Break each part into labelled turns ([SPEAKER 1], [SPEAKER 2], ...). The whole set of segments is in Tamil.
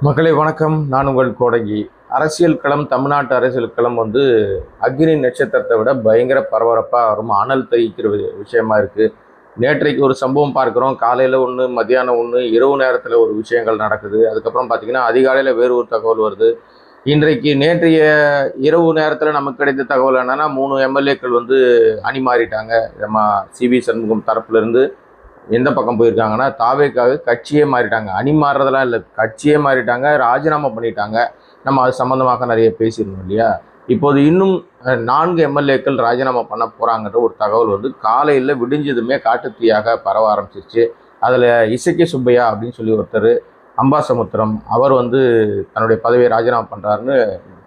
[SPEAKER 1] மக்களை வணக்கம். நான் உங்கள் கோடங்கி. அரசியல் களம், தமிழ்நாட்டு அரசியல் களம் அக்னி நட்சத்திரத்தை விட பயங்கர பரபரப்பாக ரொம்ப அனல் தகிக்கிற விஷயமா இருக்குது. நேற்றைக்கு ஒரு சம்பவம் பார்க்குறோம். காலையில் ஒன்று, மத்தியானம் ஒன்று, இரவு நேரத்தில் ஒரு விஷயங்கள் நடக்குது. அதுக்கப்புறம் பார்த்திங்கன்னா அதிகாலையில் வேறு ஒரு தகவல் வருது. நேற்றைய இரவு நேரத்தில் நமக்கு கிடைத்த தகவல் என்னென்னா 3 எம்எல்ஏக்கள் அணி மாறிட்டாங்க. நம்ம சிவி சண்முகம் தரப்புலேருந்து எந்த பக்கம் போயிருக்காங்கன்னா தாவேக்காக கட்சியே மாறிட்டாங்க. அணி மாறுறதெல்லாம் இல்லை, கட்சியே மாறிட்டாங்க, ராஜினாமா பண்ணிட்டாங்க. நம்ம அது சம்மந்தமாக நிறைய பேசியிருந்தோம் இல்லையா. இப்போது இன்னும் 4 எம்எல்ஏக்கள் ராஜினாமா பண்ண போகிறாங்கன்ற ஒரு தகவல் காலையில் விடிஞ்சதுமே காட்டுத்தீயாக பரவ ஆரம்பிச்சிருச்சு. அதில் இசக்கி சுப்பையா அப்படின்னு சொல்லி ஒருத்தர், அம்பாசமுத்திரம், அவர் தன்னுடைய பதவியை ராஜினாமா பண்ணுறாருன்னு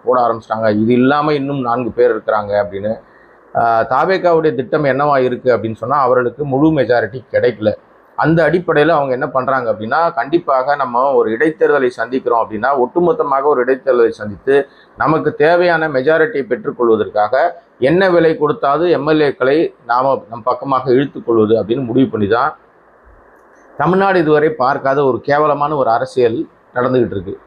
[SPEAKER 1] போட ஆரம்பிச்சிட்டாங்க. இது இல்லாமல் இன்னும் 4 பேர் இருக்கிறாங்க அப்படின்னு. தாவேக்காவுடைய திட்டம் என்னவா இருக்குது அப்படின்னு சொன்னால் அவர்களுக்கு முழு மெஜாரிட்டி கிடைக்கல. அந்த அடிப்படையில் அவங்க என்ன பண்ணுறாங்க அப்படின்னா, கண்டிப்பாக நம்ம ஒரு இடைத்தேர்தலை சந்திக்கிறோம் அப்படின்னா ஒட்டுமொத்தமாக ஒரு இடைத்தேர்தலை சந்தித்து நமக்கு தேவையான மெஜாரிட்டியை பெற்றுக்கொள்வதற்காக என்ன விலை கொடுத்தாது எம்எல்ஏக்களை நம் பக்கமாக இழுத்துக்கொள்வது அப்படின்னு முடிவு பண்ணி தான் தமிழ்நாடு இதுவரை பார்க்காத ஒரு கேவலமான ஒரு அரசியல் நடந்துகிட்டு இருக்கு.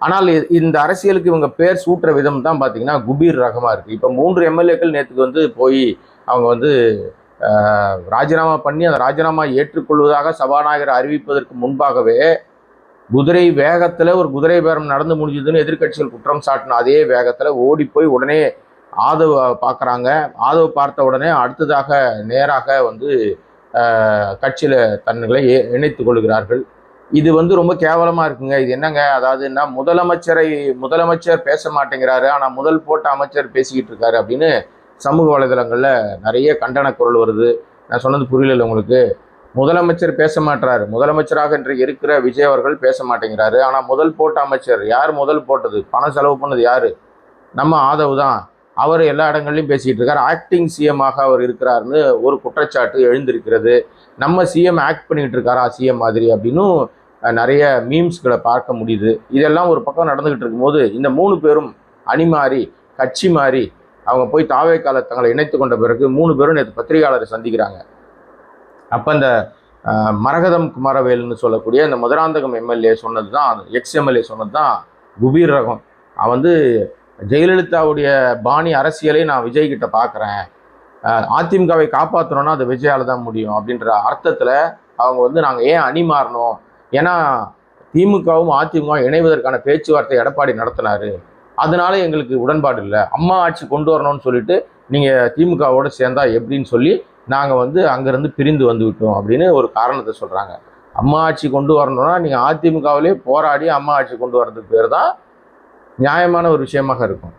[SPEAKER 1] ஆனால் இந்த அரசியலுக்கு இவங்க பேர் சூட்டுற விதம் தான் பார்த்தீங்கன்னா குபீர் ரகமாக இருக்குது. இப்போ 3 எம்எல்ஏக்கள் நேற்றுக்கு போய் அவங்க ராஜினாமா பண்ணி அந்த ராஜினாமா ஏற்றுக்கொள்வதாக சபாநாயகர் அறிவிப்பதற்கு முன்பாகவே குதிரை வேகத்தில் ஒரு குதிரை பேரம் நடந்து முடிஞ்சதுன்னு எதிர்கட்சிகள் குற்றம் சாட்டின அதே வேகத்தில் ஓடி போய் உடனே ஆதவ பார்க்குறாங்க. ஆதவ பார்த்த உடனே அடுத்ததாக நேராக கட்சியில் தன்னுகளை இணைத்து கொள்கிறார்கள். இது ரொம்ப கேவலமாக இருக்குங்க. இது என்னங்க, அதாவதுன்னா முதலமைச்சர் பேச மாட்டேங்கிறாரு, ஆனால் முதல் போட்ட அமைச்சர் பேசிக்கிட்டு இருக்காரு அப்படின்னு சமூக வலைதளங்களில் நிறைய கண்டன குரல் வருது. நான் சொன்னது புரியல உங்களுக்கு? முதலமைச்சர் பேச மாட்டாரு, முதலமைச்சராக இன்றைக்கு இருக்கிற விஜய் அவர்கள் பேச மாட்டேங்கிறாரு, ஆனால் முதல் போட்ட அமைச்சர் யார்? முதல் போட்டது, பணம் செலவு பண்ணது யாரு? நம்ம ஆதவ் தான். அவர் எல்லா இடங்கள்லையும் பேசிக்கிட்டு இருக்காரு. ஆக்டிங் சிஎம்மாக அவர் இருக்கிறாருன்னு ஒரு குற்றச்சாட்டு எழுந்திருக்கிறது. நம்ம சிஎம் ஆக்ட் பண்ணிக்கிட்டு இருக்காரா சிஎம் மாதிரி அப்படின்னு நிறைய மீம்ஸ்களை பார்க்க முடியுது. இதெல்லாம் ஒரு பக்கம் நடந்துகிட்டு இருக்கும்போது இந்த 3 பேரும் அணி மாறி கட்சி மாறி அவங்க போய் தாவேக்கால தங்களை இணைத்து கொண்ட பிறகு 3 பேரும் நேற்று பத்திரிகையாளரை சந்திக்கிறாங்க. அப்போ இந்த மரகதம் குமாரவேலுன்னு சொல்லக்கூடிய இந்த மதுராந்தகம் எம்எல்ஏ சொன்னது தான், எக்ஸ் எம்எல்ஏ சொன்னது தான் குபீர் ரகம். அவன் ஜெயலலிதாவுடைய பாணி அரசியலை நான் விஜய் கிட்ட பார்க்குறேன், அதிமுகவை காப்பாற்றணும்னா அது விஜயால் தான் முடியும் அப்படின்ற அர்த்தத்தில் அவங்க நாங்கள் ஏன் அணி மாறணும், ஏன்னா திமுகவும் அதிமுக இணைவதற்கான பேச்சுவார்த்தை எடப்பாடி நடத்தினாரு, அதனால எங்களுக்கு உடன்பாடு இல்லை, அம்மா ஆட்சி கொண்டு வரணும்னு சொல்லிட்டு நீங்கள் திமுகவோடு சேர்ந்தா எப்படின்னு சொல்லி நாங்கள் அங்கேருந்து பிரிந்து வந்து விட்டோம் அப்படின்னு ஒரு காரணத்தை சொல்கிறாங்க. அம்மா ஆட்சி கொண்டு வரணும்னா நீங்கள் அதிமுகவிலே போராடி அம்மா ஆட்சி கொண்டு வர்றதுக்கு பேர் தான் நியாயமான ஒரு விஷயமாக இருக்கும்.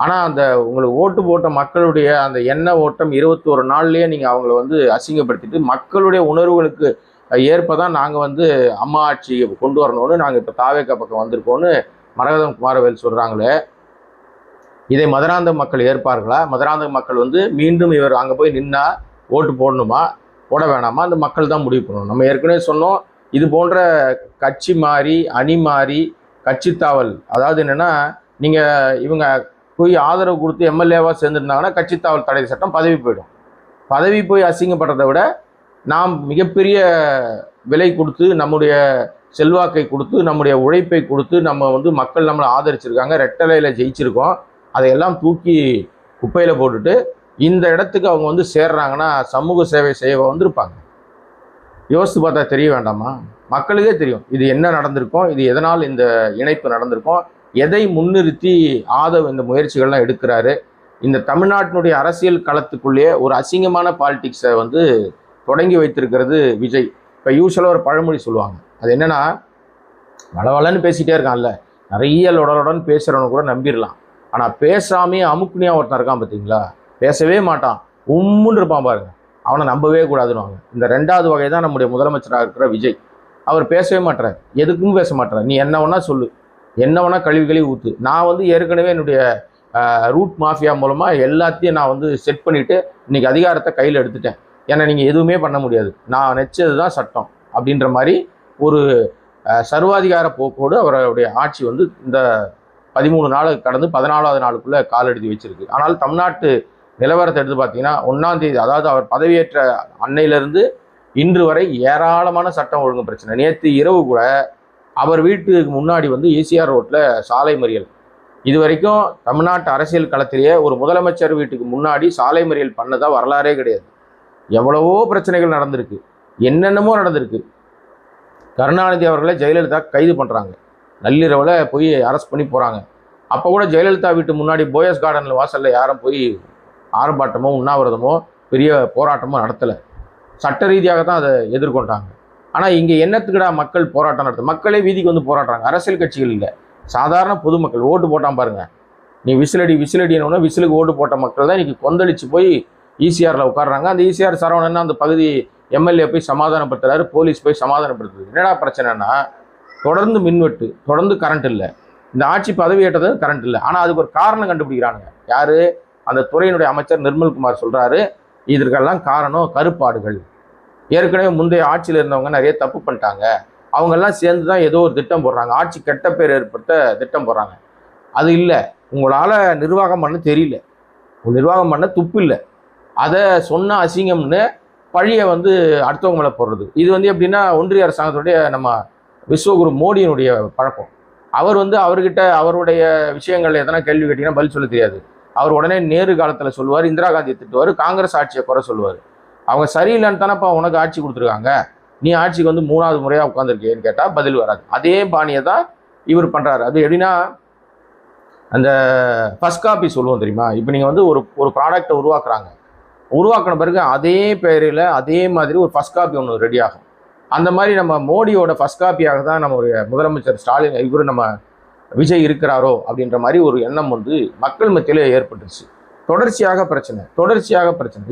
[SPEAKER 1] ஆனால் அந்த உங்களுக்கு ஓட்டு போட்ட மக்களுடைய அந்த எண்ண ஓட்டம் 21 நாள்லேயே நீங்கள் அவங்கள அசிங்கப்படுத்திட்டு மக்களுடைய உணர்வுகளுக்கு ஏற்பதான் நாங்கள் அம்மா ஆட்சி கொண்டு வரணும்னு நாங்கள் இப்போ தாவேக்கா பக்கம் வந்திருக்கோன்னு மரகதம் குமாரவேல் சொல்கிறாங்களே, இதை மதுராந்தகம் மக்கள் ஏற்பார்களா? மதுராந்தகம் மக்கள் மீண்டும் இவர் அங்கே போய் நின்னா ஓட்டு போடணுமா போட வேணாமா அந்த மக்கள் தான் முடிவு பண்ணணும். நம்ம ஏற்கனவே சொன்னோம், இது போன்ற கட்சி மாறி அணி மாறி கட்சித்தாவல், அதாவது என்னென்னா நீங்கள் இவங்க போய் ஆதரவு கொடுத்து எம்எல்ஏவாக சேர்ந்துருந்தாங்கன்னா கட்சித்தாவல் தடை சட்டம் பதவி போயிடும். பதவி போய் அசிங்கப்படுறதை விட நாம் மிகப்பெரிய விலை கொடுத்து நம்முடைய செல்வாக்கை கொடுத்து நம்முடைய உழைப்பை கொடுத்து நம்ம மக்கள் நம்மளை ஆதரிச்சிருக்காங்க, ரெட்டலையில் ஜெயிச்சிருக்கோம், அதையெல்லாம் தூக்கி குப்பையில் போட்டுட்டு இந்த இடத்துக்கு அவங்க சேர்றாங்கன்னா சமூக சேவை செய்ய வந்திருப்பாங்க. யோசித்து பார்த்தா தெரிய வேண்டாமா? மக்களுக்கே தெரியும் இது என்ன நடந்திருக்கும், இது எதனால் இந்த இணைப்பு நடந்திருக்கும், எதை முன்னிறுத்தி ஆதவ் இந்த முயற்சிகள்லாம் எடுக்கிறாரு. இந்த தமிழ்நாட்டினுடைய அரசியல் களத்துக்குள்ளேயே ஒரு அசிங்கமான பாலிடிக்ஸை தொடங்கி வைத்திருக்கிறது விஜய். இப்போ யூஸ்வலாக ஒரு பழமொழி சொல்லுவாங்க, அது என்னென்னா, வளவலன்னு பேசிகிட்டே இருக்கான்ல, நிறைய லொடலொடன்னு பேசுகிறவனு கூட நம்பிடலாம், ஆனால் பேசாமே அமுக்குனியாக ஒருத்தன் இருக்கான் பார்த்தீங்களா, பேசவே மாட்டான், உம்முன்னு இருப்பான் பாருங்க, அவனை நம்பவே கூடாதுன்னு. இந்த 2வது வகை தான் நம்முடைய முதலமைச்சராக இருக்கிற விஜய். அவர் பேசவே மாட்டார், எதுக்கும் பேச மாட்டார். நீ என்ன வேணா சொல்லு, என்ன வேணா கழுவி ஊற்று, நான் ஏற்கனவே என்னுடைய ரூட் மாஃபியா மூலமாக எல்லாத்தையும் நான் செட் பண்ணிவிட்டு இன்றைக்கி அதிகாரத்தை கையில் எடுத்துட்டேன், ஏன்னா நீங்கள் எதுவுமே பண்ண முடியாது, நான் நினச்சது தான் சட்டம் அப்படின்ற மாதிரி ஒரு சர்வாதிகார போக்கோடு அவருடைய ஆட்சி இந்த 13 நாள் கடந்து 14வது நாளுக்குள்ளே கால் எடுத்து வச்சிருக்கு. ஆனால் தமிழ்நாட்டு நிலவரத்தை எடுத்து பார்த்தீங்கன்னா 1ஆம் தேதி, அதாவது அவர் பதவியேற்ற அன்னையிலிருந்து இன்று வரை ஏராளமான சட்டம் ஒழுங்கு பிரச்சனை. நேற்று இரவு கூட அவர் வீட்டுக்கு முன்னாடி வந்து ஈசிஆர் ரோட்டில் சாலை மறியல். இது வரைக்கும் தமிழ்நாட்டு அரசியல் களத்திலேயே ஒரு முதலமைச்சர் வீட்டுக்கு முன்னாடி சாலை மறியல் பண்ணதா வரலாறே கிடையாது. எவ்வளவோ பிரச்சனைகள் நடந்திருக்கு, என்னென்னமோ நடந்திருக்கு. கருணாநிதி அவர்களை ஜெயலலிதா கைது பண்ணுறாங்க, நள்ளிரவில் போய் அரெஸ்ட் பண்ணி போகிறாங்க. அப்போ கூட ஜெயலலிதா வீட்டு முன்னாடி போயஸ் கார்டனில் வாசலில் யாரும் போய் ஆர்ப்பாட்டமோ உண்ணாவிரதமோ பெரிய போராட்டமோ நடத்தலை. சட்ட ரீதியாக தான் அதை எதிர்கொண்டாங்க. ஆனால் இங்கே என்னத்துக்குடா மக்கள் போராட்டம் நடத்தும்? மக்களே வீதிக்கு வந்து போராடுறாங்க. அரசியல் கட்சிகள் இல்லை, சாதாரண பொதுமக்கள். ஓட்டு போட்டான் பாருங்க, நீ விசிலடினோன்னா விசிலுக்கு ஓட்டு போட்ட மக்கள் தான் இன்னைக்கு கொந்தளிச்சு போய் ஈசிஆரில் உட்காடுறாங்க. அந்த ஈசிஆர் சரவணன் அந்த பகுதி எம்எல்ஏ போய் சமாதானப்படுத்துறாரு, போலீஸ் போய் சமாதானப்படுத்துது. என்னடா பிரச்சனைனா, தொடர்ந்து மின்வெட்டு, தொடர்ந்து கரண்ட் இல்லை. இந்த ஆட்சி பதவி ஏற்றது கரண்ட் இல்லை. ஆனால் அதுக்கு ஒரு காரணம் கண்டுபிடிக்கிறானுங்க. யாரு? அந்த துறையினுடைய அமைச்சர் நிர்மல்குமார் சொல்றாரு, இதற்கெல்லாம் காரணம் கருப்பாடுகள். ஏற்கனவே முந்தைய ஆட்சியில் இருந்தவங்க நிறைய தப்பு பண்ணிட்டாங்க, அவங்கெல்லாம் சேர்ந்து தான் ஏதோ ஒரு திட்டம் போடுறாங்க, ஆட்சி கெட்ட பேர் ஏற்படுத்த திட்டம் போடுறாங்க. அது இல்லை, உங்களால் நிர்வாகம் பண்ண தெரியல, நிர்வாகம் பண்ண துப்பு இல்லை, அதை சொன்ன அசிங்கம்னு பழியை வந்து அடுத்தவங்க மேலே போடுறது. இது வந்து எப்படின்னா, ஒன்றிய அரசாங்கத்துடைய நம்ம விஸ்வகுரு மோடியினுடைய பழக்கம். அவர் வந்து அவர்கிட்ட அவருடைய விஷயங்கள் எதனா கேள்வி கேட்டிங்கன்னா பதில் சொல்ல தெரியாது. அவர் உடனே நேரு காலத்தில் சொல்லுவார், இந்திரா காந்தியை திட்டுவார், காங்கிரஸ் ஆட்சியை குறை சொல்லுவார். அவங்க சரியில்லைன்னு தானேப்பா உனக்கு ஆட்சி கொடுத்துருக்காங்க, நீ ஆட்சிக்கு வந்து 3வது முறையாக உட்காந்துருக்கேன்னு கேட்டால் பதில் வராது. அதே பாணியை தான் இவர் பண்ணுறாரு. அது எப்படின்னா, அந்த ஃபர்ஸ்ட் காப்பி சொல்லுவோம் தெரியுமா? இப்போ நீங்கள் வந்து ஒரு ப்ராடக்டை உருவாக்கின பிறகு அதே பெயரில் அதே மாதிரி ஒரு ஃபர்ஸ்ட் காப்பி ஒன்று ரெடி ஆகும். அந்த மாதிரி நம்ம மோடியோட ஃபர்ஸ்ட் காப்பியாக தான் நம்மளுடைய முதலமைச்சர் ஸ்டாலின், இவர் நம்ம விஜய் இருக்கிறாரோ அப்படின்ற மாதிரி ஒரு எண்ணம் வந்து மக்கள் மத்தியில் ஏற்பட்டுருச்சு. தொடர்ச்சியாக பிரச்சனை.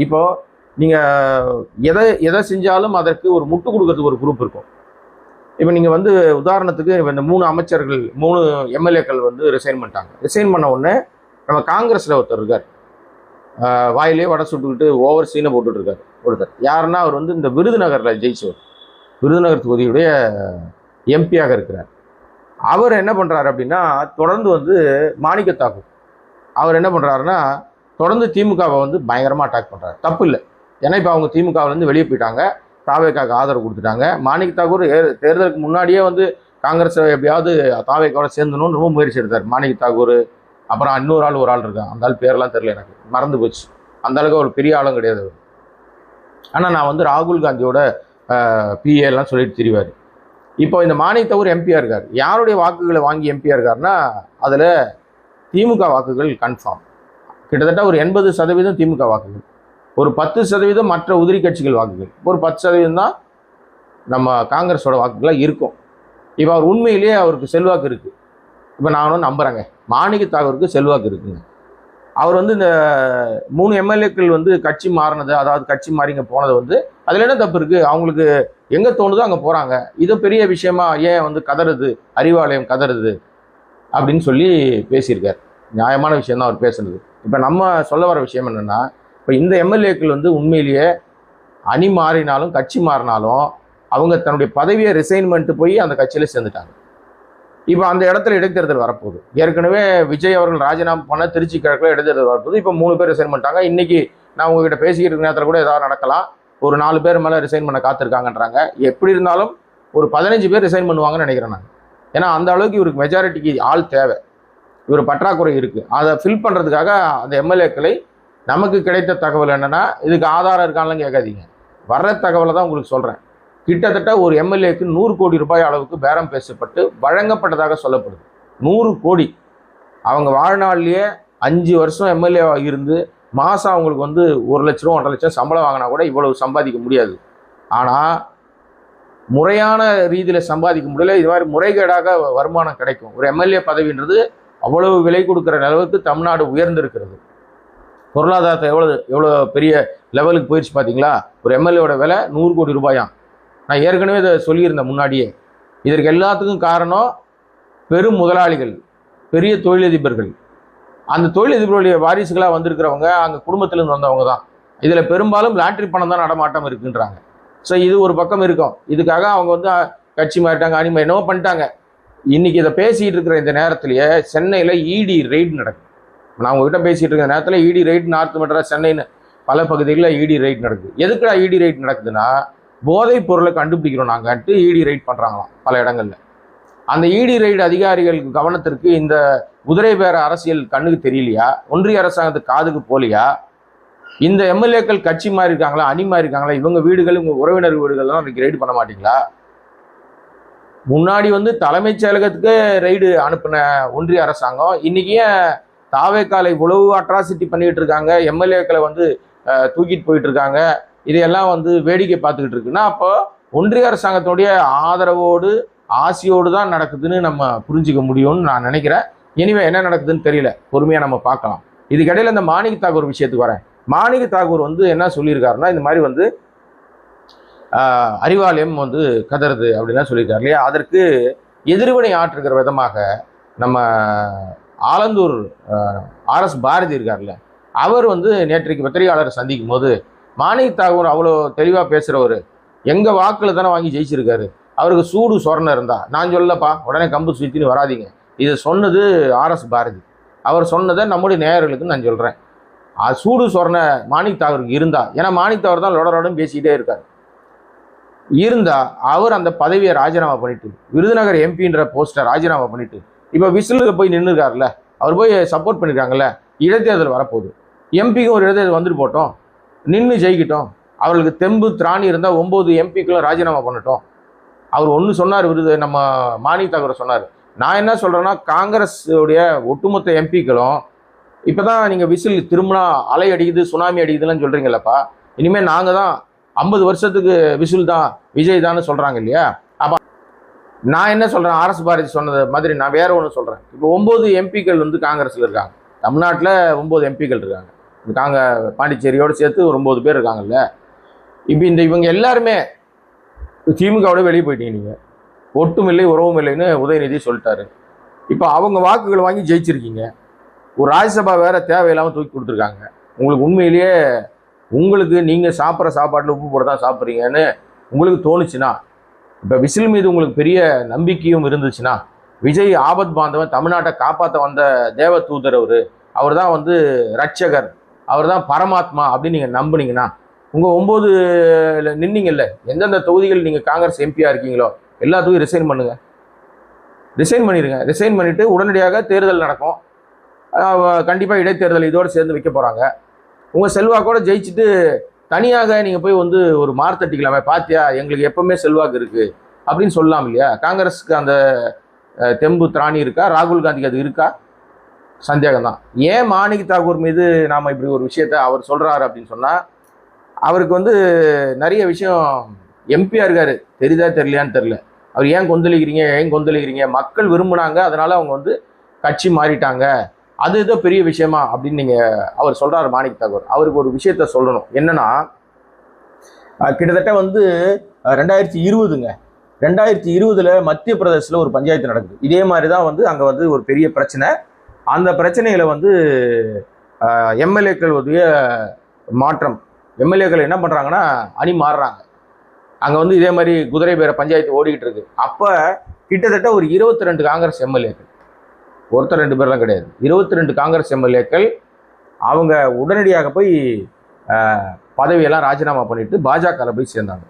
[SPEAKER 1] இப்போ நீங்கள் எதை செஞ்சாலும் அதற்கு ஒரு முட்டு கொடுக்கறதுக்கு ஒரு குரூப் இருக்கும். இப்போ நீங்கள் வந்து உதாரணத்துக்கு இந்த 3 அமைச்சர்கள் 3 எம்எல்ஏக்கள் வந்து ரிசைன் பண்ணிட்டாங்க. ரிசைன் பண்ண உடனே நம்ம காங்கிரஸில் ஒருத்தர் இருக்கார், வாயிலே வடை சுட்டுக்கிட்டு ஓவர் சீனை போட்டுட்டு இருக்காரு ஒருத்தர். யாருன்னா, அவர் வந்து இந்த விருதுநகரில் ஜெயிச்சவர், விருதுநகர் தொகுதியுடைய எம்பியாக இருக்கிறார். அவர் என்ன பண்ணுறாரு அப்படின்னா, தொடர்ந்து வந்து மாணிக்க தாக்கூர் அவர் என்ன பண்ணுறாருன்னா, தொடர்ந்து திமுகவை வந்து பயங்கரமாக அட்டாக் பண்ணுறாரு. தப்பு இல்லை, ஏன்னா இப்போ அவங்க திமுகவிலேருந்து வெளியே போயிட்டாங்க, தாவேக்காவுக்கு ஆதரவு கொடுத்துட்டாங்க. மாணிக்க தாக்கூர் தேர்தலுக்கு முன்னாடியே வந்து காங்கிரஸை எப்படியாவது தாவேக்காவோட சேர்ந்தணும்னு ரொம்ப முயற்சி எடுத்தார் மாணிக்க தாக்கூர். அப்புறம் இன்னொரு ஒரு ஆள் இருக்கான், அந்த ஆள் பேரெல்லாம் தெரியல, எனக்கு மறந்து போச்சு. அந்த அளவுக்கு ஒரு பெரிய ஆளும் கிடையாது அவர். ஆனால் நான் வந்து ராகுல் காந்தியோட பிஏலாம் சொல்லிட்டு திரிவார். இப்போ இந்த மாணிக்க தாக்கூர் எம்பியாக இருக்கார். யாருடைய வாக்குகளை வாங்கி எம்பியாக இருக்காருன்னா, அதில் திமுக வாக்குகள் கன்ஃபார்ம். கிட்டத்தட்ட ஒரு 80% திமுக வாக்குகள், ஒரு 10% மற்ற உதிரி கட்சிகள் வாக்குகள், ஒரு 10% தான் நம்ம காங்கிரஸோட வாக்குகளாக இருக்கும். இப்போ அவர் உண்மையிலேயே அவருக்கு செல்வாக்கு இருக்குது. இப்போ நான் நம்புகிறேங்க, மாணிக்க தாக்கூருக்கு செல்வாக்கு இருக்குங்க. அவர் வந்து இந்த 3 எம்எல்ஏக்கள் வந்து கட்சி மாறினது, அதாவது கட்சி மாறிங்க போனது வந்து அதில் என்ன தப்பு இருக்குது? அவங்களுக்கு எங்கே தோணுதோ அங்கே போகிறாங்க. இது பெரிய விஷயமா ஏன் வந்து கதறுது, அறிவாலயம் கதறுது அப்படின்னு சொல்லி பேசியிருக்கார். நியாயமான விஷயம் தான் அவர் பேசுனது. இப்போ நம்ம சொல்ல வர விஷயம் என்னென்னா, இப்போ இந்த எம்எல்ஏக்கள் வந்து உண்மையிலேயே அணி மாறினாலும் கட்சி மாறினாலும் அவங்க தன்னுடைய பதவியை ரிசைன் பண்ணிட்டு போய் அந்த கட்சியில் சேர்ந்துட்டாங்க. இப்போ அந்த இடத்துல இடைத்தேர்தல் வரப்போகுது. ஏற்கனவே விஜய் அவர்கள் ராஜினாமா பண்ண திருச்சி கிழக்கில் இடைத்தேர்தல் வரப்போகுது. இப்போ 3 பேர் ரிசைன் பண்ணிட்டாங்க. இன்றைக்கி நான் உங்ககிட்ட பேசிக்கிட்டு இருக்க நேரத்தில் கூட ஏதாவது நடக்கலாம். ஒரு 4 பேர் மேலே ரிசைன் பண்ண காத்திருக்காங்கன்றாங்க. எப்படி இருந்தாலும் ஒரு 15 பேர் ரிசைன் பண்ணுவாங்கன்னு நினைக்கிறேன் நான். ஏன்னா அந்த அளவுக்கு இவருக்கு மெஜாரிட்டிக்கு ஆள் தேவை, இவர் பற்றாக்குறை இருக்குது. அதை ஃபில் பண்ணுறதுக்காக அந்த எம்எல்ஏக்களை, நமக்கு கிடைத்த தகவல் என்னென்னா, இதுக்கு ஆதாரம் இருக்கான்லாம் கேட்காதீங்க, வர்ற தகவலை தான் உங்களுக்கு சொல்கிறேன். கிட்டத்தட்ட ஒரு எம்எல்ஏக்கு 100 கோடி ரூபாய் அளவுக்கு பேரம் பேசப்பட்டு வழங்கப்பட்டதாக சொல்லப்படுது. 100 கோடி. அவங்க வாழ்நாள்லேயே 5 வருஷம் எம்எல்ஏவாக இருந்து மாதம் அவங்களுக்கு வந்து 1 லட்ச ரூபா 1.5 லட்சம் சம்பளம் வாங்கினா கூட இவ்வளவு சம்பாதிக்க முடியாது. ஆனால் முறையான ரீதியில் சம்பாதிக்க முடியல. இது மாதிரி முறைகேடாக வருமானம் கிடைக்கும். ஒரு எம்எல்ஏ பதவின்றது அவ்வளவு விலை கொடுக்குற அளவுக்கு தமிழ்நாடு உயர்ந்திருக்கிறது. பொருளாதாரத்தை எவ்வளோ பெரிய லெவலுக்கு போயிடுச்சு பார்த்தீங்களா? ஒரு எம்எல்ஏவோட விலை 100 கோடி ரூபாயாம். நான் ஏற்கனவே இதை சொல்லியிருந்தேன் முன்னாடியே. இதற்கு எல்லாத்துக்கும் காரணம் பெரும் முதலாளிகள், பெரிய தொழிலதிபர்கள். அந்த தொழிலதிபர்களுடைய வாரிசுகளாக வந்திருக்கிறவங்க அங்கே குடும்பத்திலேருந்து வந்தவங்க தான். இதில் பெரும்பாலும் லாட்ரி பணம் தான் நடமாட்டம் இருக்குன்றாங்க. ஸோ இது ஒரு பக்கம் இருக்கும். இதுக்காக அவங்க வந்து கட்சி மாறிட்டாங்க, அணிமை என்னவோ பண்ணிட்டாங்க. இன்றைக்கி இதை பேசிகிட்டு இருக்கிற இந்த நேரத்திலேயே சென்னையில் இடி ரெய்டு நடக்குது. நான் உங்ககிட்ட பேசிகிட்டு இருக்கிற நேரத்தில் இடி ரெய்டு நார்த் மெட்ராஸ் சென்னைன்னு பல பகுதிகளில் இடி ரெய்டு நடக்குது. எதுக்குடா இடி ரெய்டு நடக்குதுன்னா, போதைப் பொருளை கண்டுபிடிக்கிறோம் நாங்கன்ட்டு இடி ரெய்ட் பண்ணுறாங்களாம் பல இடங்களில். அந்த இடி ரைடு அதிகாரிகள் கவனத்திற்கு இந்த குதிரை பேர அரசியல் கண்ணுக்கு தெரியலையா? ஒன்றிய அரசாங்கத்துக்கு காதுக்கு போலியா? இந்த எம்எல்ஏக்கள் கட்சி மாறி இருக்காங்களா, அணி மாறி இருக்காங்களா? இவங்க வீடுகள், இவங்க உறவினர் வீடுகள்லாம் இன்னைக்கு ரைடு பண்ண மாட்டீங்களா? முன்னாடி தலைமைச் செயலகத்துக்கு ரைடு அனுப்பின ஒன்றிய அரசாங்கம் இன்னைக்கு ஏன் தாவேக்காலை இவ்வளவு அட்ராசிட்டி பண்ணிட்டு இருக்காங்க, எம்எல்ஏக்களை தூக்கிட்டு போயிட்டு இருக்காங்க, இதையெல்லாம் வேடிக்கை பார்த்துக்கிட்டு இருக்குன்னா, அப்போ ஒன்றிய அரசாங்கத்துடைய ஆதரவோடு ஆசையோடு தான் நடக்குதுன்னு நம்ம புரிஞ்சுக்க முடியும்னு நான் நினைக்கிறேன். இனிமே என்ன நடக்குதுன்னு தெரியல, பொறுமையா நம்ம பார்க்கலாம். இதுக்கிடையில இந்த மாணிக் தாகூர் விஷயத்துக்கு வரேன். மாணிக் தாகூர் என்ன சொல்லியிருக்காருன்னா, இந்த மாதிரி அறிவாலயம் கதறுது அப்படின்லாம் சொல்லியிருக்காரு இல்லையா? அதற்கு எதிர்வினை ஆற்றுகிற விதமாக நம்ம ஆலந்தூர் ஆர்எஸ் பாரதி இருக்கார்ல, அவர் நேற்றைக்கு பத்திரிகையாளர் சந்திக்கும் போது மாணிக் தாகூர் அவ்வளோ தெளிவாக பேசுகிறவர், எங்கள் வாக்கில் தானே வாங்கி ஜெயிச்சிருக்காரு, அவருக்கு சூடு சொரணை இருந்தா நான் சொல்லப்பா உடனே கம்பு சுத்தின்னு வராதிங்க, இதை சொன்னது ஆர்எஸ் பாரதி. அவர் சொன்னதை நம்முடைய நேயர்களுக்கு நான் சொல்கிறேன். சூடு சொரணை மாணிக் தாகூருக்கு இருந்தா, ஏன்னா மாணிக் தாகூர் தான் லொடலோடன்னு பேசிக்கிட்டே இருக்கார், இருந்தா அவர் அந்த பதவியை ராஜினாமா பண்ணிட்டு விருதுநகர் எம்பின்ற போஸ்டை ராஜினாமா பண்ணிட்டு இப்போ விசிலுக்கு போய் நின்றுருக்காருல்ல, அவர் போய் சப்போர்ட் பண்ணியிருக்காங்கல்ல, இடைத்தேர்தல் வரப்போகுது, எம்பிக்கும் ஒரு இடைத்தேர்தல் வந்துட்டு போட்டோம், நின்று ஜெயிக்கிட்டோம், அவர்களுக்கு தெம்பு திராணி இருந்தால் 9 எம்பிக்களும் ராஜினாமா பண்ணட்டும். அவர் ஒன்று சொன்னார், நம்ம மாணிக் தாகூர் சொன்னார். நான் என்ன சொல்கிறேன்னா, காங்கிரஸ் உடைய ஒட்டுமொத்த எம்பிக்களும் இப்போ தான் நீங்கள் விசில் திரும்பினா அலை அடிக்குது சுனாமி அடிக்குதுன்னு சொல்கிறீங்களப்பா, இனிமேல் நாங்கள் தான் 50 வருஷத்துக்கு விசில் தான் விஜய் தான் சொல்கிறாங்க இல்லையா? அப்போ நான் என்ன சொல்கிறேன், ஆர்எஸ் பாரதி சொன்னது மாதிரி நான் வேற ஒன்று சொல்கிறேன். இப்போ 9 எம்பிக்கள் காங்கிரஸில் இருக்காங்க, தமிழ்நாட்டில் 9 எம்பிக்கள் இருக்காங்க, பாண்டிச்சேரியோடு சேர்த்து ஒரு 9 பேர் இருக்காங்கல்ல. இப்போ இவங்க எல்லாருமே திமுகவோட வெளியே போயிட்டீங்க, நீங்கள் ஒட்டும் இல்லை உறவும் இல்லைன்னு உதயநிதி சொல்லிட்டாரு. இப்போ அவங்க வாக்குகளை வாங்கி ஜெயிச்சிருக்கீங்க, ஒரு ராஜ்யசபா வேற தேவையில்லாமல் தூக்கி கொடுத்துருக்காங்க. உங்களுக்கு உண்மையிலேயே நீங்கள் சாப்பிட்ற சாப்பாட்டில் உப்பு போட தான் சாப்பிட்றீங்கன்னு உங்களுக்கு தோணுச்சுன்னா, இப்போ விசில் மீது உங்களுக்கு பெரிய நம்பிக்கையும் இருந்துச்சுன்னா, விஜய் ஆபத் பாந்தவன், தமிழ்நாட்டை காப்பாற்ற வந்த தேவ தூதர், அவர் தான் ரட்சகர், அவர் தான் பரமாத்மா அப்படின்னு நீங்கள் நம்புனீங்கன்னா, உங்கள் 9 நின்னீங்கல்ல, எந்தெந்த தொகுதிகள் நீங்கள் காங்கிரஸ் எம்பியாக இருக்கீங்களோ எல்லாத்துக்கும் ரிசைன் பண்ணுங்க, ரிசைன் பண்ணிடுங்க. ரிசைன் பண்ணிவிட்டு உடனடியாக தேர்தல் நடக்கும், கண்டிப்பாக இடைத்தேர்தல் இதோடு சேர்ந்து வைக்க போகிறாங்க. உங்கள் செல்வாக்கோட ஜெயிச்சுட்டு தனியாக நீங்கள் போய் ஒரு மார்த்தட்டிக்கலாமே, பார்த்தியா எங்களுக்கு எப்பவுமே செல்வாக்கு இருக்குது அப்படின்னு சொல்லலாம் இல்லையா? காங்கிரஸுக்கு அந்த தெம்பு திராணி இருக்கா? ராகுல் காந்திக்கு அது இருக்கா? சந்தேகம் தான். ஏன் மாணிக் தாகூர் மீது நாம் இப்படி ஒரு விஷயத்த அவர் சொல்கிறாரு அப்படின்னு சொன்னால், அவருக்கு நிறைய விஷயம் எம்பியாக இருக்காரு, தெரியுதா தெரியலையான்னு தெரியல. அவர் ஏன் கொந்தளிக்கிறீங்க, மக்கள் விரும்புனாங்க, அதனால் அவங்க கட்சி மாறிட்டாங்க, அது ஏதோ பெரிய விஷயமா அப்படின்னு அவர் சொல்கிறார் மாணிக் தாகூர். அவருக்கு ஒரு விஷயத்த சொல்லணும், என்னன்னா கிட்டத்தட்ட 2020ங்க, 2020 மத்திய பிரதேசத்தில் ஒரு பஞ்சாயத்து நடக்குது. இதே மாதிரி தான் அங்கே ஒரு பெரிய பிரச்சனை. அந்த பிரச்சனையில் எம்எல்ஏக்கள் மாற்றம், எம்எல்ஏக்கள் என்ன பண்ணுறாங்கன்னா அணி மாறுறாங்க. அங்கே இதே மாதிரி குதிரை பேர பஞ்சாயத்து ஓடிக்கிட்டு இருக்கு. அப்போ கிட்டத்தட்ட ஒரு 22 காங்கிரஸ் எம்எல்ஏக்கள், ஒருத்தர் 2 பேர்லாம் கிடையாது, 22 காங்கிரஸ் எம்எல்ஏக்கள் அவங்க உடனடியாக போய் பதவியெல்லாம் ராஜினாமா பண்ணிட்டு பாஜகவில் போய் சேர்ந்தாங்க.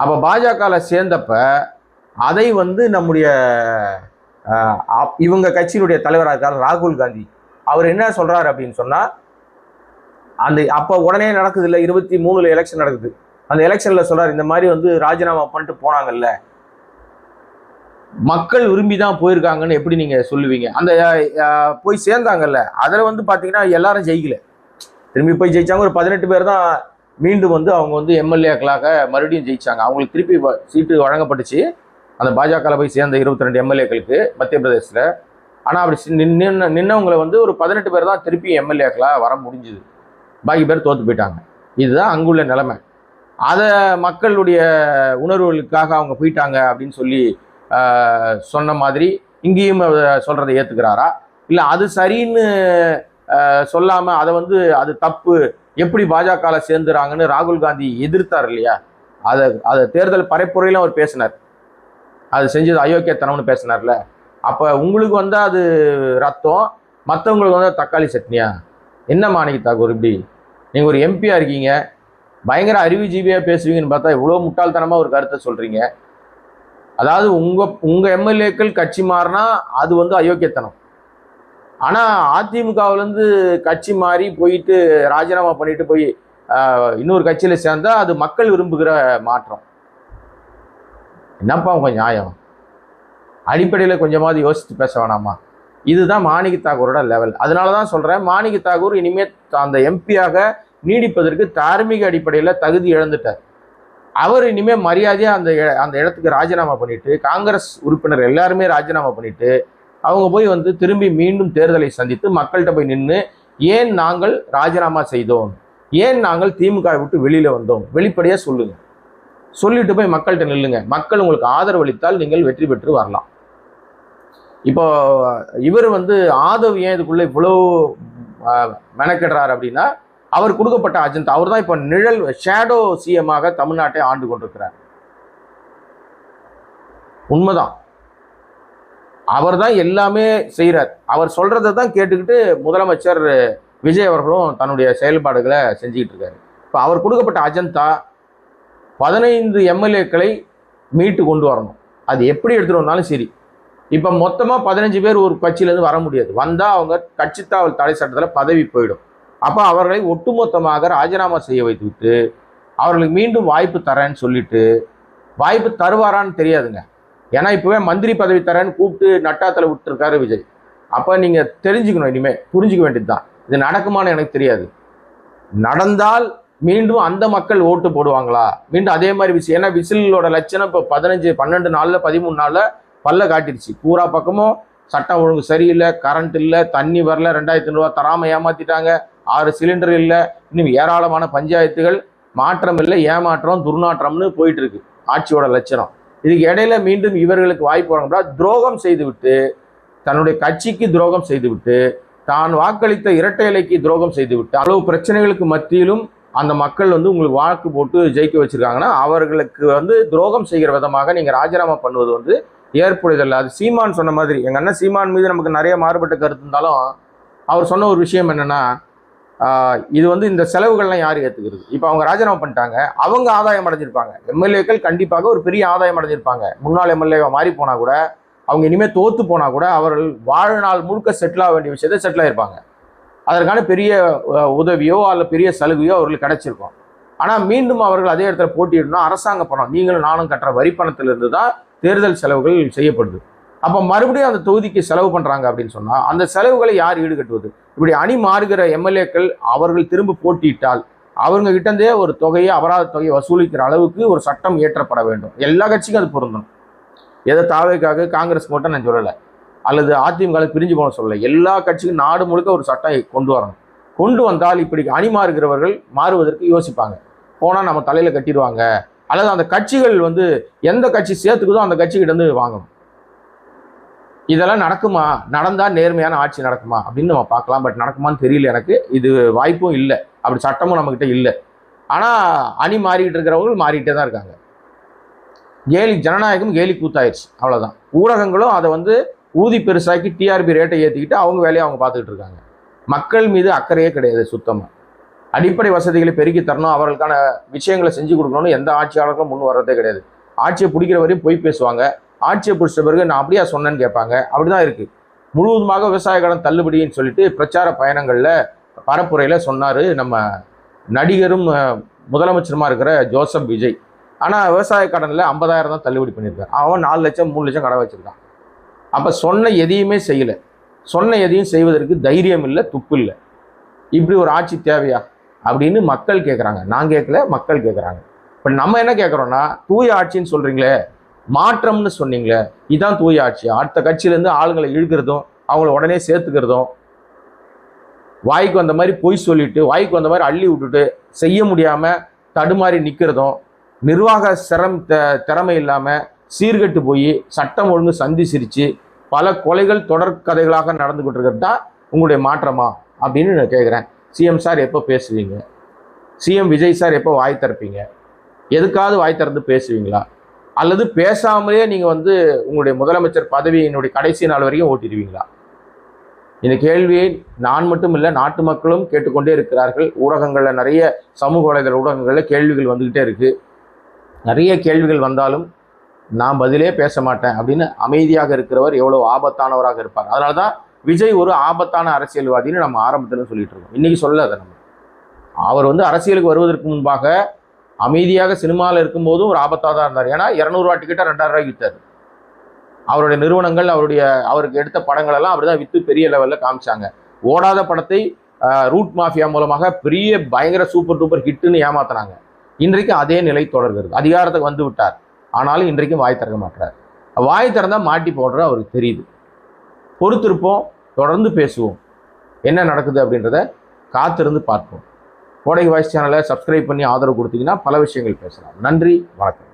[SPEAKER 1] அப்போ பாஜகவில் சேர்ந்தப்ப அதை நம்முடைய இவங்க கட்சியினுடைய தலைவராக இருக்கார் ராகுல் காந்தி, அவர் என்ன சொல்றாரு அப்படின்னு சொன்னா, அப்போ உடனே நடக்குது இல்லை, 23 எலெக்ஷன் நடக்குது, அந்த எலெக்ஷன்ல சொல்றாரு, இந்த மாதிரி ராஜினாமா பண்ணிட்டு போனாங்கல்ல, மக்கள் விரும்பி தான் போயிருக்காங்கன்னு எப்படி நீங்க சொல்லுவீங்க? அந்த போய் சேர்ந்தாங்கல்ல, அதில் பார்த்தீங்கன்னா எல்லாரும் ஜெயிக்கல, திரும்பி போய் ஜெயிச்சாங்க. ஒரு 18 பேர் தான் மீண்டும் அவங்க எம்எல்ஏக்களாக மறுபடியும் ஜெயிச்சாங்க. அவங்களுக்கு திருப்பி சீட்டு வழங்கப்பட்டுச்சு அந்த பாஜகவில் போய் சேர்ந்த 22 எம்எல்ஏக்களுக்கு மத்திய பிரதேசத்தில். ஆனால் அப்படி நின்னவங்களை ஒரு 18 பேர் தான் திருப்பி எம்எல்ஏக்களாக வர முடிஞ்சுது, பாக்கி பேர் தோற்று போயிட்டாங்க. இதுதான் அங்குள்ள நிலைமை. அதை மக்களுடைய உணர்வுகளுக்காக அவங்க போயிட்டாங்க அப்படின்னு சொல்லி சொன்ன மாதிரி இங்கேயும் சொல்றதை ஏத்துக்கிறாரா, இல்லை அது சரின்னு சொல்லாம அதை அது தப்பு, எப்படி பாஜகவில் சேர்ந்துறாங்கன்னு ராகுல் காந்தி எதிர்த்தார் இல்லையா? அதை தேர்தல் பரப்புரையிலும் அவர் பேசினார், அது செஞ்சது அயோக்கியத்தனம்னு பேசினார்ல. அப்போ உங்களுக்கு அது ரத்தம், மற்றவங்களுக்கு தக்காளி சட்னியா? என்ன மாணிக் தாகூர் இப்படி? நீங்கள் ஒரு எம்பியாக இருக்கீங்க, பயங்கர அறிவுஜீவியாக பேசுவீங்கன்னு பார்த்தா இவ்வளோ முட்டாள்தனமாக ஒரு கருத்தை சொல்கிறீங்க. அதாவது உங்க எம்எல்ஏக்கள் கட்சி மாறினா அது வந்து அயோக்கியத்தனம். ஆனா அதிமுகவிலேருந்து கட்சி மாறி போயிட்டு ராஜினாமா பண்ணிட்டு போய் இன்னொரு கட்சியில சேர்ந்தா அது மக்கள் விரும்புகிற மாற்றம். என்னப்பா உங்க நியாயம்? அடிப்படையில் கொஞ்சமாவது யோசித்து பேச வேணாமா? இதுதான் மாணிக்க தாகூரோட லெவல். அதனால தான் சொல்றேன், மாணிக்க தாகூர் இனிமேல் அந்த எம்பியாக நீடிப்பதற்கு தார்மீக அடிப்படையில் தகுதி இழந்துட்டார். அவர் இனிமேல் மரியாதையாக அந்த இடத்துக்கு ராஜினாமா பண்ணிட்டு, காங்கிரஸ் உறுப்பினர் எல்லாருமே ராஜினாமா பண்ணிட்டு, அவங்க போய் வந்து திரும்பி மீண்டும் தேர்தலை சந்தித்து மக்கள்கிட்ட போய் நின்று, ஏன் நாங்கள் ராஜினாமா செய்தோம், ஏன் நாங்கள் திமுக விட்டு வெளியில வந்தோம், வெளிப்படையாக சொல்லுங்க. சொல்லிட்டு போய் மக்கள்கிட்ட நில்லுங்க. மக்கள் உங்களுக்கு ஆதரவு அளித்தால் நீங்கள் வெற்றி பெற்று வரலாம். இப்போ இவர் வந்து ஆதவ் ஏன் இதுக்குள்ள இவ்வளவு மெனக்கெடுறாரு அப்படின்னா, அவர் கொடுக்கப்பட்ட அஜெண்டா. அவர் தான் இப்போ நிழல் ஷேடோ சிஎமாக தமிழ்நாட்டை ஆண்டு கொண்டிருக்கிறார். உண்மைதான், அவர் தான் எல்லாமே செய்கிறார். அவர் சொல்றதை தான் கேட்டுக்கிட்டு முதலமைச்சர் விஜய் அவர்களும் தன்னுடைய செயல்பாடுகளை செஞ்சுக்கிட்டு இருக்காரு. இப்போ அவர் கொடுக்கப்பட்ட அஜெண்டா 15 எம்எல்ஏக்களை மீட்டு கொண்டு வரணும். அது எப்படி எடுத்துட்டு வந்தாலும் சரி. இப்போ மொத்தமாக 15 பேர் ஒரு கட்சியிலேருந்து வர முடியாது. வந்தால் அவங்க கட்சித்தாவல் தடை சட்டத்தில் பதவி போயிடும். அப்போ அவர்களை ஒட்டுமொத்தமாக ராஜினாமா செய்ய வைத்துவிட்டு அவர்களுக்கு மீண்டும் வாய்ப்பு தரேன்னு சொல்லிட்டு, வாய்ப்பு தருவாரான்னு தெரியாதுங்க. ஏன்னா இப்போவே மந்திரி பதவி தரேன்னு கூப்பிட்டு நட்டாத்தில் விட்டுருக்காரு விஜய். அப்போ நீங்கள் தெரிஞ்சுக்கணும், இனிமேல் புரிஞ்சுக்க வேண்டியது தான். இது நடக்குமான்னு எனக்கு தெரியாது. நடந்தால் மீண்டும் அந்த மக்கள் ஓட்டு போடுவாங்களா, மீண்டும் அதே மாதிரி விசில். ஏன்னா விசிலோட லட்சணம் இப்போ 12 நாளில் 13 நாளில் பல்ல காட்டிடுச்சு. பூரா பக்கமும் சட்டம் ஒழுங்கு சரியில்லை, கரண்ட் இல்லை, தண்ணி வரல, 2500 ரூபா தராமல் ஏமாத்திட்டாங்க, 6 சிலிண்டர் இல்லை, இன்னும் ஏராளமான பஞ்சாயத்துகள், மாற்றம் இல்லை, ஏமாற்றம், துர்நாற்றம்னு போயிட்டு இருக்கு ஆட்சியோட லட்சணம். இதுக்கு இடையில மீண்டும் இவர்களுக்கு வாய்ப்பு வழங்கப்படா துரோகம் செய்துவிட்டு, தன்னுடைய கட்சிக்கு துரோகம் செய்துவிட்டு, தான் வாக்களித்த இரட்டை இலைக்கு துரோகம் செய்துவிட்டு, அவ்வளவு பிரச்சனைகளுக்கு மத்தியிலும் அந்த மக்கள் வந்து உங்களுக்கு வாக்கு போட்டு ஜெயிக்க வச்சிருக்காங்கன்னா, அவர்களுக்கு வந்து துரோகம் செய்கிற விதமாக நீங்க ராஜினாமா பண்ணுவது வந்து ஏற்புடையதில்லை. அது சீமான் சொன்ன மாதிரி, எங்க அண்ணன் சீமான் மீது நமக்கு நிறைய மாறுபட்ட கருத்து இருந்தாலும் அவர் சொன்ன ஒரு விஷயம் என்னன்னா, இது வந்து இந்த செலவுகள்லாம் யார் ஏற்றுக்கிறது? இப்போ அவங்க ராஜினாமா பண்ணிட்டாங்க, அவங்க ஆதாயம் அடைஞ்சிருப்பாங்க. எம்எல்ஏக்கள் கண்டிப்பாக ஒரு பெரிய ஆதாயம் அடைஞ்சிருப்பாங்க. முன்னாள் எம்எல்ஏவை மாறி போனால் கூட, அவங்க இனிமேல் தோற்று போனால் கூட, அவர்கள் வாழ்நாள் முழுக்க செட்டில் ஆக வேண்டிய விஷயத்தை செட்டில் ஆகிருப்பாங்க. அதற்கான பெரிய உதவியோ அல்ல பெரிய சலுகையோ அவர்களுக்கு கிடைச்சிருக்கும். ஆனால் மீண்டும் அவர்கள் அதே இடத்துல போட்டியிடணும். அரசாங்க பணம், நீங்களும் நானும் கட்டுற வரி பணத்திலிருந்து தான் தேர்தல் செலவுகள் செய்யப்படுது. அப்போ மறுபடியும் அந்த தொகுதிக்கு செலவு பண்ணுறாங்க அப்படின்னு சொன்னால், அந்த செலவுகளை யார் ஈடுகட்டுவது? இப்படி அணி மாறுகிற எம்எல்ஏக்கள் அவர்கள் திரும்ப போட்டியிட்டால் அவங்க கிட்டே ஒரு தொகையை, அபராத தொகையை வசூலிக்கிற அளவுக்கு ஒரு சட்டம் இயற்றப்பட வேண்டும். எல்லா கட்சிக்கும் அது பொருந்தணும். எதை தாவேக்காக காங்கிரஸ் மட்டும் நான் சொல்லலை, அல்லது அதிமுக பிரிஞ்சு போன சொல்லலை. எல்லா கட்சிக்கும் நாடு முழுக்க ஒரு சட்டம் கொண்டு வரணும். கொண்டு வந்தால் இப்படி அணி மாறுகிறவர்கள் மாறுவதற்கு யோசிப்பாங்க. போனால் நம்ம தலையில் கட்டிடுவாங்க, அல்லது அந்த கட்சிகள் வந்து எந்த கட்சி சேர்த்துக்குதோ அந்த கட்சிக்கிட்ட இருந்து வாங்கணும். இதெல்லாம் நடக்குமா? நடந்தால் நேர்மையான ஆட்சி நடக்குமா அப்படின்னு நம்ம பார்க்கலாம். பட் நடக்குமான்னு தெரியல எனக்கு. இது வாய்ப்பும் இல்லை, அப்படி சட்டமும் நம்மக்கிட்ட இல்லை. ஆனால் அணி மாறிக்கிட்டு இருக்கிறவங்க மாறிக்கிட்டே தான் இருக்காங்க. ஜனநாயகம் கேலி கூத்தாயிடுச்சு, அவ்வளோதான். ஊடகங்களும் அதை வந்து ஊதி பெருசாக்கி டிஆர்பி ரேட்டை ஏற்றிக்கிட்டு அவங்க வேலையை அவங்க பார்த்துக்கிட்டு இருக்காங்க. மக்கள் மீது அக்கறையே கிடையாது சுத்தமாக. அடிப்படை வசதிகளை பெருக்கி தரணும், அவர்களுக்கான விஷயங்களை செஞ்சு கொடுக்கணும்னு எந்த ஆட்சியாளர்களும் முன் வர்றதே கிடையாது. ஆட்சியை பிடிக்கிற வரையும் போய் பேசுவாங்க, ஆட்சியை பிடிச்ச பிறகு நான் அப்படியா சொன்னேன்னு கேட்பாங்க. அப்படிதான் இருக்குது. முழுவதுமாக விவசாய கடன் தள்ளுபடின்னு சொல்லிட்டு பிரச்சார பயணங்களில் பரப்புரையில் சொன்னார் நம்ம நடிகரும் முதலமைச்சருமா இருக்கிற ஜோசப் விஜய். ஆனால் விவசாய கடனில் 50,000 தான் தள்ளுபடி பண்ணியிருக்காரு. அவன் 4 லட்சம் 3 லட்சம் கடன் வச்சுருக்கான். அப்போ சொன்ன எதையுமே செய்யலை. சொன்ன எதையும் செய்வதற்கு தைரியம் இல்லை, துப்பு இல்லை. இப்படி ஒரு ஆட்சி தேவையா அப்படின்னு மக்கள் கேட்குறாங்க. நான் கேட்கல, மக்கள் கேட்குறாங்க. இப்போ நம்ம என்ன கேட்குறோன்னா, தூய ஆட்சின்னு சொல்கிறீங்களே, மாற்றம்னு சொன்னீங்களே, இதுதான் தூய ஆட்சி. அடுத்த கட்சியிலேருந்து ஆளுங்களை இழுக்கிறதும் அவங்கள உடனே சேர்த்துக்கிறதும், வாய்க்கு வந்த மாதிரி பொய் சொல்லிட்டு வாய்க்கு வந்த மாதிரி அள்ளி விட்டுட்டு செய்ய முடியாமல் தடுமாறி நிற்கிறதும், நிர்வாக திறமை இல்லாமல் சீர்கட்டு போய் சட்டம் ஒழுங்கு சந்தி சிரித்து பல கொலைகள் தொடர்கதைகளாக நடந்துகிட்டு இருக்கிறது தான் உங்களுடைய மாற்றமா அப்படின்னு நான் கேட்குறேன். சிஎம் சார் எப்போ பேசுவீங்க? சிஎம் விஜய் சார் எப்போ வாய் திறப்பீங்க? எதுக்காவது வாய் திறந்து பேசுவீங்களா? அல்லது பேசாமலே நீங்கள் வந்து உங்களுடைய முதலமைச்சர் பதவியினுடைய கடைசி நாள் வரைக்கும் ஓட்டிடுவீங்களா? இந்த கேள்வியை நான் மட்டும் இல்லை, நாட்டு மக்களும் கேட்டுக்கொண்டே இருக்கிறார்கள். ஊடகங்களில் நிறைய சமூக வலைதள ஊடகங்களில் கேள்விகள் வந்துக்கிட்டே இருக்குது. நிறைய கேள்விகள் வந்தாலும் நான் பதிலே பேச மாட்டேன் அப்படின்னு அமைதியாக இருக்கிறவர் எவ்வளோ ஆபத்தானவராக இருப்பார். அதனால தான் விஜய் ஒரு ஆபத்தான அரசியல்வாதின்னு நம்ம ஆரம்பத்தில் சொல்லிட்டு இருக்கோம். இன்னைக்கு சொல்லல அதை நம்ம. அவர் வந்து அரசியலுக்கு வருவதற்கு முன்பாக அமைதியாக சினிமாவில் இருக்கும்போதும் ஒரு ஆபத்தாக தான் இருந்தார். ஏன்னா 200 ரூபா டிக்கெட்டை 2000 ரூபாய்க்கு விற்றார். அவருடைய நிறுவனங்கள் அவருக்கு எடுத்த படங்கள் எல்லாம் அப்படிதான் விற்று பெரிய லெவலில் காமிச்சாங்க. ஓடாத படத்தை ரூட் மாஃபியா மூலமாக பெரிய பயங்கர சூப்பர் டூப்பர் ஹிட்டுன்னு ஏமாத்தினாங்க. இன்றைக்கு அதே நிலை தொடர்கிறது. அதிகாரத்துக்கு வந்து விட்டார், ஆனாலும் இன்றைக்கும் வாய் திறக்க மாட்டார். வாய் திறந்தா மாட்டி போடுற அவருக்கு தெரியுது. பொறுத்திருப்போம், தொடர்ந்து பேசுவோம், என்ன நடக்குது அப்படின்றத காத்திருந்து பார்ப்போம். கோடை வாய்ஸ் சேனலை சப்ஸ்கிரைப் பண்ணி ஆதரவு கொடுத்தீங்கன்னா பல விஷயங்கள் பேசலாம். நன்றி, வணக்கம்.